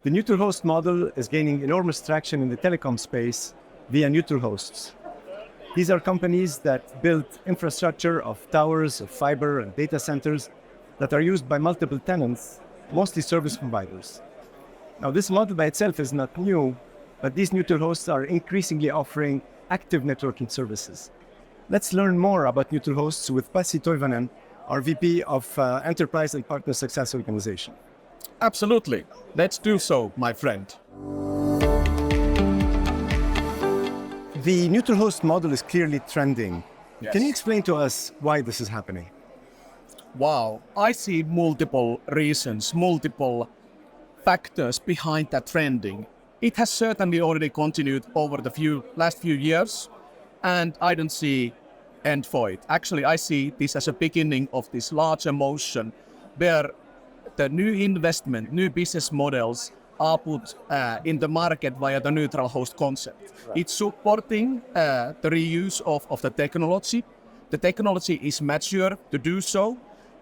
The neutral host model is gaining enormous traction in the telecom space via neutral hosts. These are companies that build infrastructure of towers, of fiber and data centers that are used by multiple tenants, mostly service providers. Now, this model by itself is not new, but these neutral hosts are increasingly offering active networking services. Let's learn more about neutral hosts with Pasi Toivanen, our VP of Enterprise and Partner Success Organization. Absolutely. Let's do so, my friend. The neutral host model is clearly trending. Yes. Can you explain to us why this is happening? Wow, I see multiple reasons, multiple factors behind that trending. It has certainly already continued over the last few years, and I don't see end for it. Actually, I see this as a beginning of this larger motion where the new investment, new business models are put in the market via the neutral host concept. Right. It's supporting the reuse of the technology. The technology is mature to do so.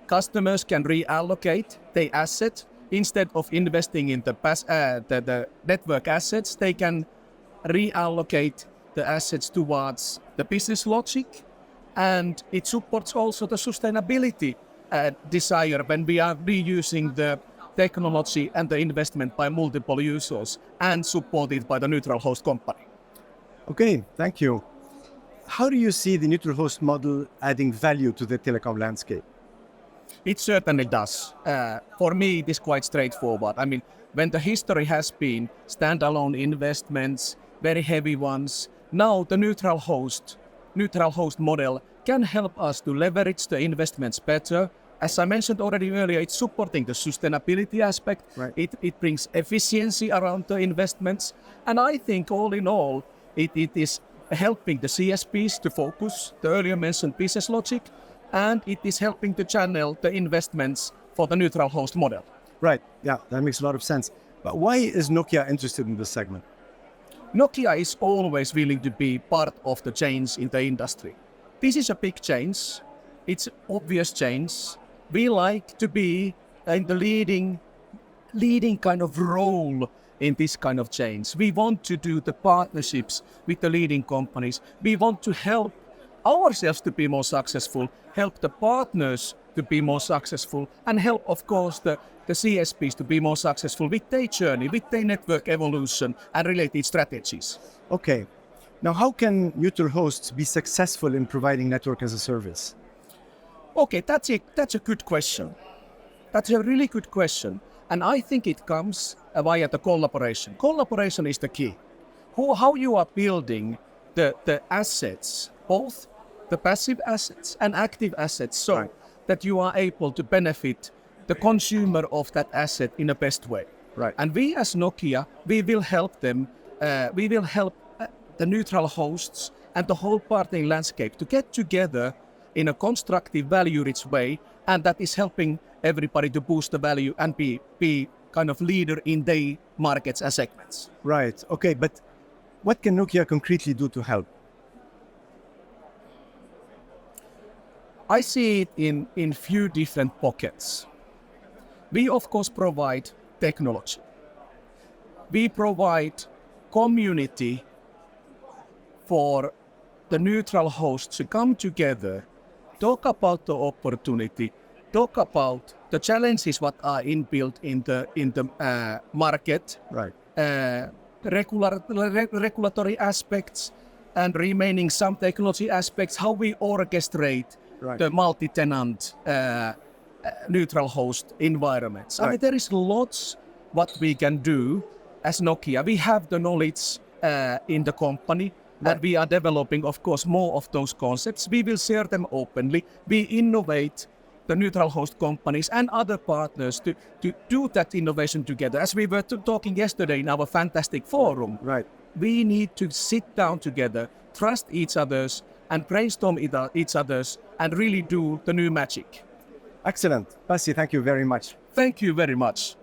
Customers can reallocate their asset. Instead of investing in the network assets, they can reallocate the assets towards the business logic. And it supports also the sustainability desire when we are reusing the technology and the investment by multiple users and supported by the neutral host company. Okay, thank you. How do you see the neutral host model adding value to the telecom landscape? It certainly does. For me, it is quite straightforward. I mean, when the history has been standalone investments, very heavy ones, now the neutral host model can help us to leverage the investments better. As I mentioned already earlier, it's supporting the sustainability aspect. Right. It brings efficiency around the investments. And I think all in all, it is helping the CSPs to focus the earlier mentioned business logic, and it is helping to channel the investments for the neutral host model. Right, yeah, that makes a lot of sense. But why is Nokia interested in this segment? Nokia is always willing to be part of the change in the industry. This is a big change. It's obvious change. We like to be in the leading kind of role in this kind of change. We want to do the partnerships with the leading companies. We want to help ourselves to be more successful, help the partners to be more successful, and help, of course, the CSPs to be more successful with their journey, with their network evolution and related strategies. Okay. Now, how can neutral hosts be successful in providing network as a service? Okay, that's a good question. That's a really good question. And I think it comes via the collaboration. Collaboration is the key. How you are building the assets, both the passive assets and active assets, so right, that you are able to benefit the consumer of that asset in the best way. Right. And we as Nokia, we will help them, we will help the neutral hosts and the whole partnering landscape to get together in a constructive, value-rich way, and that is helping everybody to boost the value and be kind of leader in their markets and segments. Right, okay, but what can Nokia concretely do to help? I see it in few different pockets. We of course provide technology. We provide community for the neutral hosts to come together, talk about the opportunity, talk about the challenges what are inbuilt in the market, right, regulatory aspects, and remaining some technology aspects, how we orchestrate right, the multi-tenant neutral host environments. Right. I mean, there is lots what we can do as Nokia. We have the knowledge in the company, right, and we are developing, of course, more of those concepts. We will share them openly. We innovate the neutral host companies and other partners to do that innovation together. As we were talking yesterday in our fantastic forum, right, we need to sit down together, trust each other's, and brainstorm each other's, and really do the new magic. Excellent. Pasi, thank you very much. Thank you very much.